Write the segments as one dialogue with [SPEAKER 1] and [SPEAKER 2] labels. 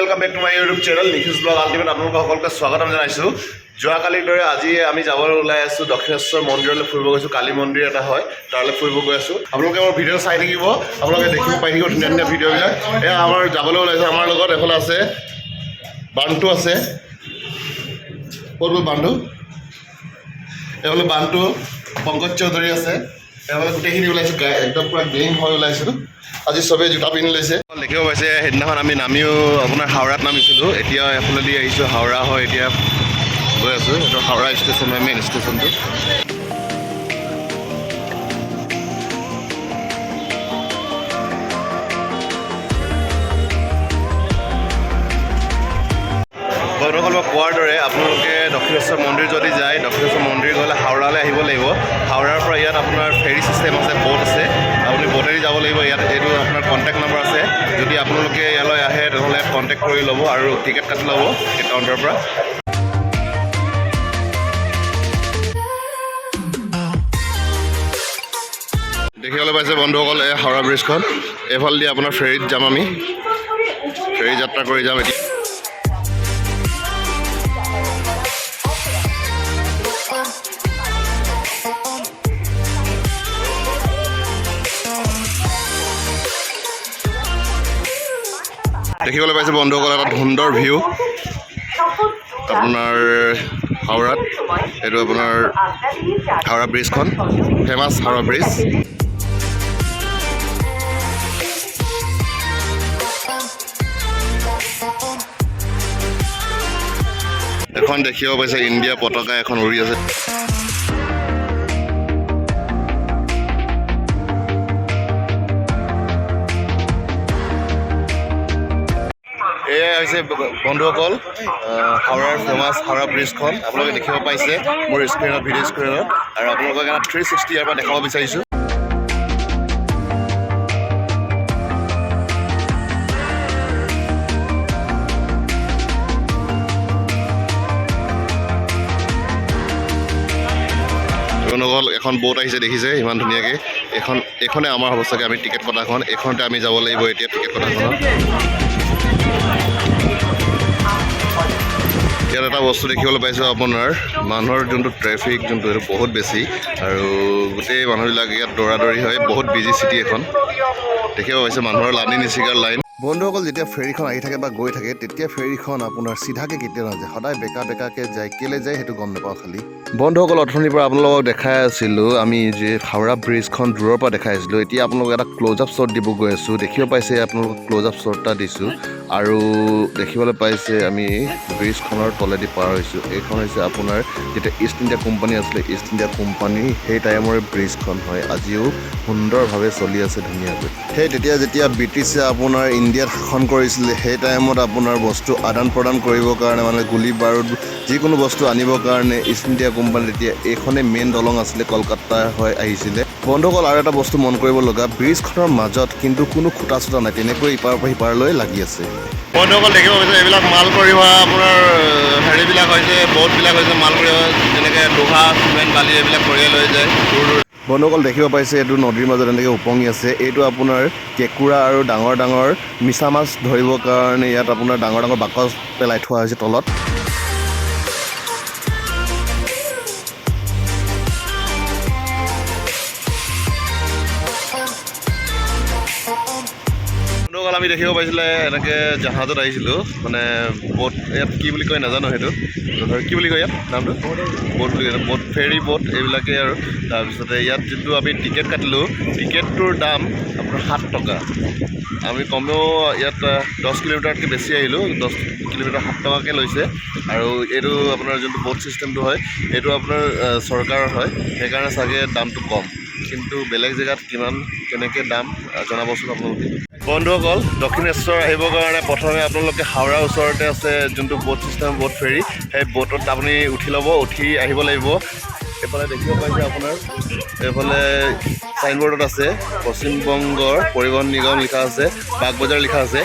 [SPEAKER 1] Welcome back to my YouTube channel निखिज blog ultimate आपलोक स्वागतम जानाइছো যোৱাকালিৰ দৰে আজি আমি যাবলৈ ওলাই আছো দক্ষিণেশ্বৰ মন্দিৰলৈ ফুৰিব গৈছো কালী মন্দিৰ এটা হয় তালৈ ফুৰিব গৈ আছো আপোনালোকে মোৰ ভিডিঅ চাই থাকিব আপোনালোকে দেখিব পাই থাকিব ধুনীয়া ধুনীয়া ভিডিঅ'বিলাক এ আমাৰ যাবলৈ ওলাইছে আমাৰ লগত এখন আছে বান্টু আছে কোন বান্টু এহলে বান্টু পংকজ চৌধুৰী আছে এহলে গোটেইখিনি ওলাইছে একদম পুৰা গ্যাং হৈ ওলাইছে আজি সবে জুতা পিন্ধি লৈছে দেখিব পাইছে হেদিনাখন আমি নামিও আপোনাৰ হাওৰাত নামিছিলো এতিয়া এফালেদি আহিছো হাওৰা হয় এতিয়া গৈ আছো এটা হাওৰা ষ্টেচন মেইন ষ্টেচনটো বন্ধুসকল কোৱাৰ দৰে আপোনালোকে দক্ষিণেশ্বৰ মন্দিৰ যদি যায় দক্ষিণেশ্বৰ মন্দিৰ গ'লে হাওৰালৈ আহিব লাগিব হাওৰাৰ পৰা ইয়াত আপোনাৰ ফেৰী চিষ্টেম আছে বোট আছে আপুনি বোটেদি যাব লাগিব ইয়াত এইটো আপোনাৰ কণ্টেক্ট নম্বৰ আছে যদি আপোনালোকে ইয়ালৈ আহে তেনেহ'লে কণ্টেক্ট কৰি ল'ব আৰু টিকেট কাটি ল'ব এই কাউণ্টাৰৰ পৰা দেখিবলৈ পাইছে বন্ধুসকল এই হাওৰা ব্ৰিজখন এইফালেদি আপোনাৰ ফেৰীত যাম আমি ফেৰী যাত্ৰা কৰি যাম এতিয়া দেখিবলৈ পাইছে বন্ধুসকল এটা সুন্দৰ ভিউ আপোনাৰ হাওৰাত এইটো আপোনাৰ হাওৰা ব্ৰিজখন ফেমাছ হাওৰা ব্ৰিজ এখন দেখিব পাইছে ইণ্ডিয়া পতাকা এখন উৰি আছে এয়া হৈছে বন্ধুসকল হাওৰাৰ ফেমাছ হাওৰা ব্ৰিজখন আপোনালোকে দেখিব পাইছে মোৰ স্ক্ৰীণত ভিডিঅ' স্ক্ৰীণত আৰু আপোনালোকক এটা 360 ইয়াৰ পৰা দেখাব বিচাৰিছোঁ বন্ধুসকল এখন বোট আহিছে দেখিছে ইমান ধুনীয়াকৈ এইখনে আমাৰ হ'ব চাগে আমি টিকেট কটাখন এইখনতে আমি যাব লাগিব এতিয়া টিকেট কটাখনত ইয়াত এটা বস্তু দেখিবলৈ পাইছোঁ আপোনাৰ মানুহৰ যোনটো ট্ৰেফিক যোনটো এইটো বহুত বেছি আৰু গোটেই মানুহবিলাক ইয়াত দৌৰা-দৌৰি হয় বহুত বিজি চিটি এখন দেখিব পাইছে মানুহৰ লানি নিচিকাৰ লাইন বন্ধুসকল যেতিয়া ফেৰীখন আহি থাকে বা গৈ থাকে তেতিয়া ফেৰীখন আপোনাৰ চিধাকৈ কেতিয়া নাযায় সদায় বেকা বেকাকৈ যায় কেলৈ যায় সেইটো গম নাপাওঁ খালি বন্ধুসকল অথনিৰ পৰা আপোনালোকক দেখাই আছিলোঁ আমি যে হাওৰা ব্ৰিজখন দূৰৰ পৰা দেখাই আছিলোঁ এতিয়া আপোনালোকক এটা ক্ল'জ আপ শ্বট দিব গৈ আছোঁ দেখিব পাইছে আপোনালোকক ক্ল'জ আপ শ্বট এটা দিছোঁ আৰু দেখিবলৈ পাইছে আমি ব্ৰিজখনৰ তলেদি পাৰ হৈছোঁ এইখন হৈছে আপোনাৰ যেতিয়া ইষ্ট ইণ্ডিয়া কোম্পানী আছিলে ইষ্ট ইণ্ডিয়া কোম্পানী সেই টাইমৰে ব্ৰিজখন হয় আজিও সুন্দৰভাৱে চলি আছে ধুনীয়াকৈ সেই যেতিয়া ব্ৰিটিছে আপোনাৰ ইণ্ডিয়াত শাসন কৰিছিলে সেই টাইমত আপোনাৰ বস্তু আদান প্ৰদান কৰিবৰ কাৰণে মানে গুলি বাৰুদ যিকোনো বস্তু আনিবৰ কাৰণে ইষ্ট ইণ্ডিয়া কোম্পানী তেতিয়া এইখনে মেইন দলং আছিলে কলকাতা হৈ আহিছিলে বন্ধুসকল আৰু এটা বস্তু মন কৰিব লগা ব্ৰিজখনৰ মাজত কিন্তু কোনো খুটা চুটা নাই তেনেকৈ ইপাৰৰ পৰা সিপাৰলৈ লাগি আছে বন্ধুসকল দেখিব পাইছে এইবিলাক মাল কঢ়িওৱা আপোনাৰ হেৰিবিলাক হৈছে ব'টবিলাক হৈছে মাল কঢ়িওৱা যেনেকৈ লোহা চিমেণ্ট বালি এইবিলাক কঢ়িয়াই লৈ যায় দূৰ দূৰ বন্ধুসকল দেখিব পাইছে এইটো নদীৰ মাজত এনেকৈ উপঙি আছে এইটো আপোনাৰ কেঁকুৰা আৰু ডাঙৰ ডাঙৰ মিছা মাছ ধৰিবৰ কাৰণে ইয়াত আপোনাৰ ডাঙৰ ডাঙৰ বাকচ পেলাই থোৱা হৈছে তলত আমি দেখিব পাইছিলে এনেকৈ জাহাজত আহিছিলোঁ মানে ব'ট ইয়াত কি বুলি কয় নাজানো সেইটো কি বুলি কয় ইয়াত নামটো ব'ট বুলি কয় ব'ট ফেৰী ব'ট এইবিলাকেই আৰু তাৰপিছতে ইয়াত যোনটো আমি টিকেট কাটিলোঁ টিকেটটোৰ দাম আপোনাৰ 7 টকা আমি কমেও ইয়াত 10 কিলোমিটাৰতকৈ বেছি আহিলোঁ 10 কিলোমিটাৰ 7 টকাকৈ লৈছে আৰু এইটো আপোনাৰ যোনটো ব'ট ছিষ্টেমটো হয় এইটো আপোনাৰ চৰকাৰৰ হয় সেইকাৰণে চাগে দামটো কম কিন্তু বেলেগ জেগাত কিমান কেনেকৈ দাম জনাবচোন আপোনালোকে বন্ধুসকল দক্ষিণেশ্বৰ আহিবৰ কাৰণে প্ৰথমে আপোনালোকে হাওৰাৰ ওচৰতে আছে যোনটো ব'ট ছিষ্টেম ব'ট ফেৰী সেই ব'টত আপুনি উঠি ল'ব উঠি আহিব লাগিব এইফালে দেখিব পাইছে আপোনাৰ এইফালে চাইনবোৰ্ডত আছে পশ্চিমবংগৰ পৰিবহণ নিগম লিখা আছে বাগবজাৰ লিখা আছে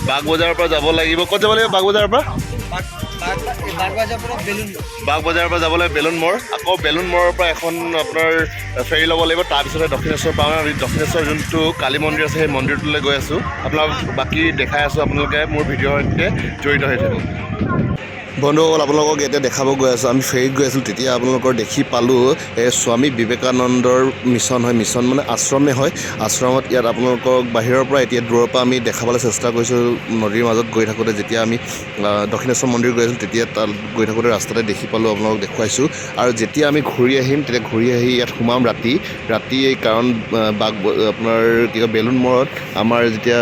[SPEAKER 1] বাগবজাৰৰ পৰা যাব লাগিব ক'ত যাব লাগিব বাগবজাৰৰ পৰা বাগবজাৰৰ পৰা যাবলৈ বেলুন ম'ৰ, আকৌ বেলুন ম'ৰৰ পৰা এখন আপোনাৰ ফেৰী ল'ব লাগিব। তাৰপিছতে দক্ষিণেশ্বৰ পাওঁ। দক্ষিণেশ্বৰ যোনটো কালী মন্দিৰ আছে সেই মন্দিৰটোলৈ গৈ আছোঁ। আপোনাক বাকী দেখাই আছোঁ, আপোনালোকে মোৰ ভিডিঅ'ৰ সৈতে জড়িত হৈ থাকক। বন্ধুসকল, আপোনালোকক এতিয়া দেখাব গৈ আছোঁ। আমি ফেৰীত গৈ আছিলোঁ, তেতিয়া আপোনালোকৰ দেখি পালোঁ স্বামী বিবেকানন্দৰ মিছন হয়। মিছন মানে আশ্ৰমে হয়। আশ্ৰমত ইয়াত আপোনালোকক বাহিৰৰ পৰা এতিয়া দূৰৰ পৰা আমি দেখাবলৈ চেষ্টা কৰিছোঁ। নদীৰ মাজত গৈ থাকোঁতে যেতিয়া আমি দক্ষিণেশ্বৰ মন্দিৰ গৈ আছিলোঁ, তেতিয়া তাত গৈ থাকোঁতে ৰাস্তাতে দেখি পালোঁ, আপোনালোকক দেখুৱাইছোঁ। আৰু যেতিয়া আমি ঘূৰি আহিম, তেতিয়া ঘূৰি আহি ইয়াত সোমাম ৰাতি। কাৰণ আপোনাৰ কি কয় বেলুন ম'ৰত আমাৰ যেতিয়া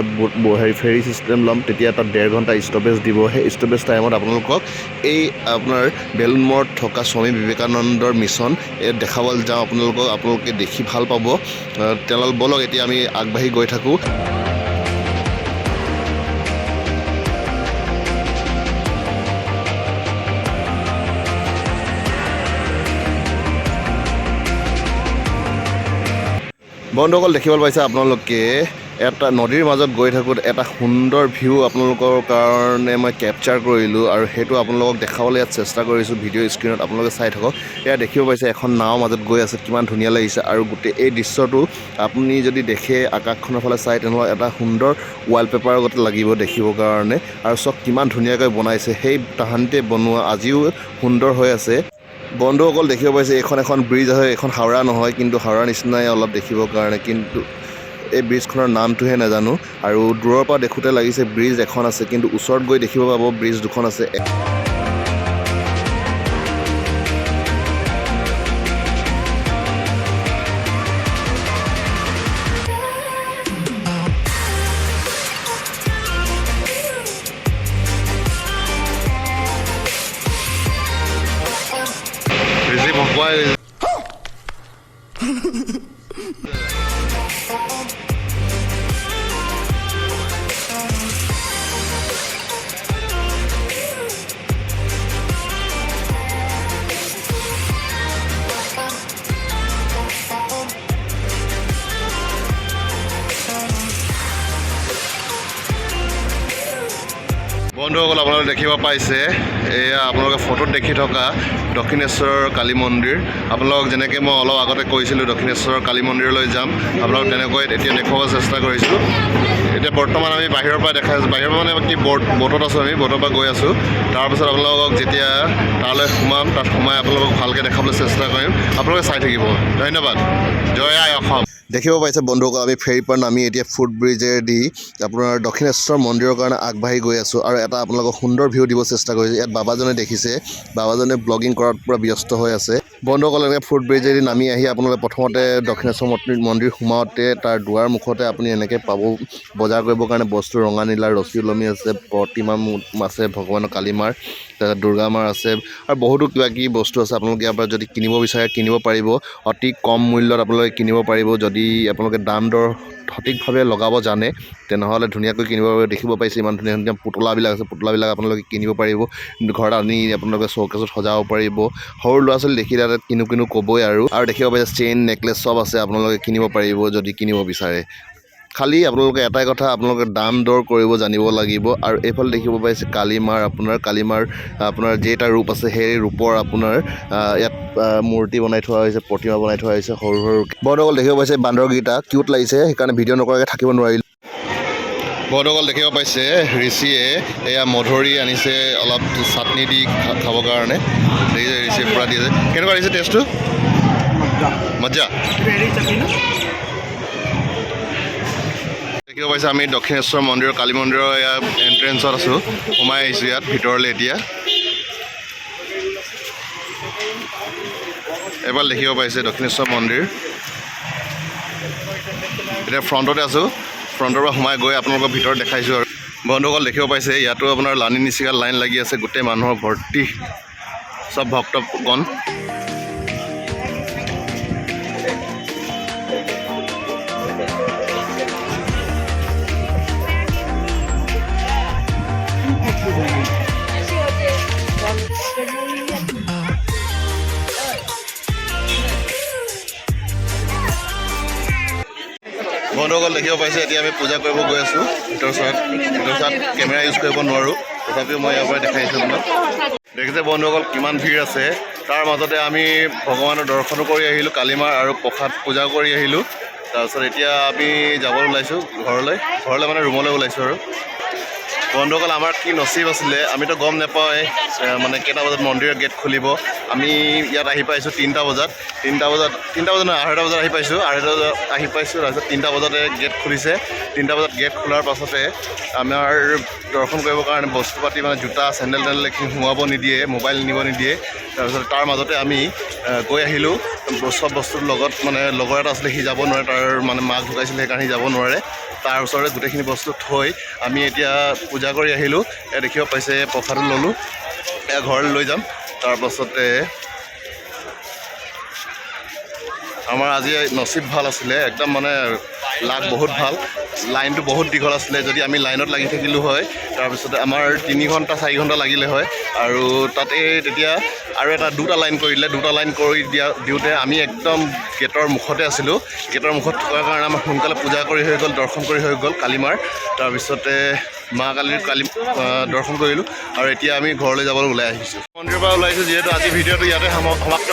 [SPEAKER 1] ফেৰী ছিষ্টেম ল'ম, তেতিয়া তাত 1.5 ঘণ্টা ষ্টপেজ দিব। সেই ষ্টপেজ টাইমত আপোনালোকক এই আপোনাৰ বেলুন ম'ৰত থকা স্বামী বিবেকানন্দৰ মিছন দেখাবলৈ যাওঁ। আপোনালোকে দেখি ভাল পাব। তেওঁলোকে ব'লক এতিয়া আমি আগবাঢ়ি গৈ থাকোঁ। বন্ধুসকল, দেখিবলৈ পাইছে আপোনালোকে এটা নদীৰ মাজত গৈ থাকোঁতে এটা সুন্দৰ ভিউ আপোনালোকৰ কাৰণে মই কেপচাৰ কৰিলোঁ, আৰু সেইটো আপোনালোকক দেখাবলৈ ইয়াত চেষ্টা কৰিছোঁ। ভিডিঅ' স্ক্ৰীণত আপোনালোকে চাই থাকক। এয়া দেখিব পাইছে এখন নাও মাজত গৈ আছে, কিমান ধুনীয়া লাগিছে। আৰু গোটেই এই দৃশ্যটো আপুনি যদি দেখে আকাশখনৰ ফালে চাই, তেনেহ'লে এটা সুন্দৰ ৱালপেপাৰৰ গতে লাগিব দেখিবৰ কাৰণে। আৰু চব কিমান ধুনীয়াকৈ বনাইছে, সেই তাহানিতে বনোৱা আজিও সুন্দৰ হৈ আছে। বন্ধুসকল, দেখিব পাইছে এইখন এখন ব্ৰিজ হয়। এইখন হাওৰা নহয়, কিন্তু হাওৰাৰ নিচিনাই অলপ দেখিবৰ কাৰণে, কিন্তু এই ব্ৰিজখনৰ নামটোহে নাজানো। আৰু দূৰৰ পৰা দেখোঁতে লাগিছে ব্ৰিজ এখন আছে, কিন্তু ওচৰত গৈ দেখিব পাব ব্ৰিজ দুখন আছে। বন্ধুসকল, আপোনালোকে দেখিব পাইছে এয়া আপোনালোকে ফটোত দেখি থকা দক্ষিণেশ্বৰ কালী মন্দিৰ। আপোনালোকক যেনেকৈ মই অলপ আগতে কৈছিলোঁ দক্ষিণেশ্বৰ কালী মন্দিৰলৈ যাম, আপোনালোক তেনেকৈ এতিয়া দেখুৱাব চেষ্টা কৰিছোঁ। এতিয়া বৰ্তমান আমি বাহিৰৰ পৰা দেখাই আছোঁ। বাহিৰৰ পৰা মানে কি ব'টত আছোঁ, আমি ব'টৰ পৰা গৈ আছোঁ। তাৰপিছত আপোনালোকক যেতিয়া তালৈ সোমাম, তাত সোমাই আপোনালোকক ভালকৈ দেখাবলৈ চেষ্টা কৰিম। আপোনালোকে চাই থাকিব। ধন্যবাদ। জয় আই অসম। দেখিব পাইছে বন্ধুসকল, আমি ফেৰীৰ পৰা নামি এতিয়া ফুট ব্ৰিজেদি আপোনাৰ দক্ষিণেশ্বৰ মন্দিৰৰ কাৰণে আগবাঢ়ি গৈ আছোঁ। আৰু এটা আপোনালোকক সুন্দৰ ভিউ দিব চেষ্টা কৰিছোঁ। ইয়াত বাবাজনে দেখিছে, বাবাজনে ব্লগিং কৰাত পূৰা ব্যস্ত হৈ আছে। বন্ধুসকল, এনেকৈ ফুট ব্ৰিজেদি নামি আহি আপোনালোকে প্ৰথমতে দক্ষিণেশ্বৰ মন্দিৰ সোমাওঁতে তাৰ দুৱাৰ মুখতে আপুনি এনেকৈ পাব বজাৰ কৰিবৰ কাৰণে বস্তু। ৰঙা নীলাৰ ৰছী ওলমি আছে, প্ৰতিমা আছে ভগৱানৰ কালী মাৰ, তাৰপিছত দুৰ্গা মাৰ আছে, আৰু বহুতো কিবা কিবি বস্তু আছে। আপোনালোকে ইয়াৰ পৰা যদি কিনিব বিচাৰে কিনিব পাৰিব। অতি কম মূল্যত আপোনালোকে কিনিব পাৰিব। যদি আপোনালোকে দাম দৰ সঠিকভাৱে লগাব জানে, তেনেহ'লে ধুনীয়াকৈ কিনিব পাৰিব। দেখিব পাইছে ইমান ধুনীয়া ধুনীয়া পুতলাবিলাক আছে। পুতলাবিলাক আপোনালোকে কিনিব পাৰিব। ঘৰত আনি আপোনালোকে শ্ব'কেছত সজাব পাৰিব। সৰু ল'ৰা ছোৱালী দেখিলে তাত কিনো ক'বই। আৰু দেখিব পাইছে চেইন নেকলেছ চব আছে, আপোনালোকে কিনিব পাৰিব যদি কিনিব বিচাৰে। খালি আপোনালোকে এটাই কথা, আপোনালোকে দাম দৰ কৰিব জানিব লাগিব। আৰু এইফালে দেখিব পাইছে কালীমাৰ আপোনাৰ যেইটা ৰূপ আছে, সেই ৰূপৰ আপোনাৰ ইয়াত মূৰ্তি বনাই থোৱা হৈছে, প্ৰতিমা বনাই থোৱা হৈছে সৰু সৰু। বন্ধুসকল, দেখিব পাইছে বান্দৰকেইটা কিউট লাগিছে, সেইকাৰণে ভিডিঅ' নকৰাকৈ থাকিব নোৱাৰিলোঁ। বন্ধুসকল, দেখিব পাইছে ঋষিয়ে এয়া মধুৰি আনিছে অলপ চাটনি দি খাবৰ কাৰণে। দেখিছে ঋষিয়ে পূৰা দিছে। কেনেকুৱা লাগিছে টেষ্টটো? মজ্জা। দেখিব পাইছে আমি দক্ষিণেশ্বৰ মন্দিৰৰ কালী মন্দিৰৰ ইয়াৰ এণ্ট্ৰেঞ্চত আছোঁ। সোমাই আহিছোঁ ইয়াত ভিতৰলৈ। এতিয়া এবাৰ দেখিব পাইছে দক্ষিণেশ্বৰ মন্দিৰ। এতিয়া ফ্ৰণ্টতে আছোঁ। ফ্ৰণ্টৰ পৰা সোমাই গৈ আপোনালোকৰ ভিতৰত দেখাইছোঁ। আৰু বন্ধুসকল, দেখিব পাইছে ইয়াতো আপোনাৰ লানি নিচিগাৰ লাইন লাগি আছে। গোটেই মানুহৰ ভৰ্তি, চব ভক্তগণ। বন্ধুসকল, দেখিব পাইছে এতিয়া আমি পূজা কৰিব গৈ আছোঁ। ভিতৰ চাত কেমেৰা ইউজ কৰিব নোৱাৰোঁ, তথাপিও মই ইয়াৰ পৰা দেখাইছোঁ আপোনাক। দেখিছে বন্ধুসকল কিমান ভিৰ আছে। তাৰ মাজতে আমি ভগৱানৰ দৰ্শনো কৰি আহিলোঁ, কালিমাৰ আৰু প্ৰসাদ পূজা কৰি আহিলোঁ। তাৰপিছত এতিয়া আমি যাবলৈ ওলাইছোঁ ঘৰলৈ মানে ৰুমলৈ ওলাইছোঁ। আৰু বন্ধুসকল আমাৰ কি নচিব আছিলে, আমিতো গম নাপাওঁৱে মানে কেইটা বজাত মন্দিৰৰ গেট খুলিব। আমি ইয়াত আহি পাইছোঁ 3টা বজাত নহয় 2:30 বজাত আহি পাইছোঁ। 2:30 বজাত আহি পাইছোঁ। তাৰপিছত 3টা বজাতে গেট খুলিছে। 3টা বজাত গেট খোলাৰ পাছতে আমাৰ দৰ্শন কৰিবৰ কাৰণে বস্তু পাতি মানে জোতা চেণ্ডেল এইখিনি সোমাব নিদিয়ে, মোবাইল নিব নিদিয়ে। তাৰপিছত তাৰ মাজতে আমি গৈ আহিলোঁ চব বস্তুৰ লগত। মানে লগৰ এটা আছিলে, সি যাব নোৱাৰে, তাৰ মানে মাক ঢুকাইছিলে সেইকাৰণে সি যাব নোৱাৰে। তাৰ ওচৰতে গোটেইখিনি বস্তু থৈ আমি এতিয়া পূজা কৰি আহিলোঁ। দেখিব পাইছে প্ৰসাদো ল'লোঁ, ঘৰলৈ লৈ যাম। তাৰপাছতে আমাৰ আজি নচিব ভাল আছিলে, একদম মানে লাক বহুত ভাল। লাইনটো বহুত দীঘল আছিলে, যদি আমি লাইনত লাগি থাকিলোঁ হয় তাৰপিছতে আমাৰ 3 ঘণ্টা 4 ঘণ্টা লাগিলে হয়। আৰু তাতে তেতিয়া আৰু দুটা লাইন কৰিলে। দুটা লাইন কৰি দিওঁতে আমি একদম গেটৰ মুখতে আছিলোঁ। গেটৰ মুখত থকাৰ কাৰণে আমাৰ সোনকালে পূজা কৰি হৈ গ'ল, দৰ্শন কৰি হৈ গ'ল কালিমাৰ। তাৰপিছতে মা কালিৰ দৰ্শন কৰিলোঁ আৰু এতিয়া আমি ঘৰলৈ যাবলৈ ওলাই আহিছোঁ। মন্দিৰৰ পৰা ওলাইছোঁ যিহেতু আজি ভিডিঅ'টো ইয়াতে সমাপ্ত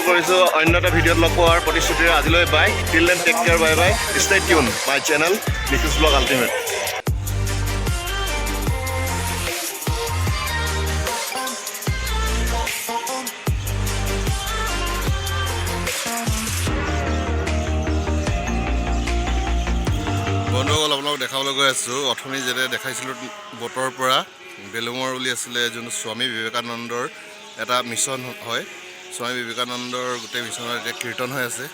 [SPEAKER 1] কৰিছোঁ। অন্য এটা ভিডিঅ'ত লগ পোৱাৰ প্ৰতিশ্ৰুতিৰে আজিলৈ bye. Till then take care, bye bye. Stay tune my channel নিকুজ ব্লগ আল্টিমেট। বন্ধুসকল আপোনালোক দেখাবলৈ গৈ আছোঁ, অথনি যেতিয়া দেখাইছিলোঁ বটৰ পৰা বেলুমৰ বুলি আছিলে, যোনটো স্বামী বিবেকানন্দৰ এটা মিছন হয়। স্বামী বিবেকানন্দৰ গোটেই মিছনৰ এতিয়া কীৰ্তন হৈ আছে।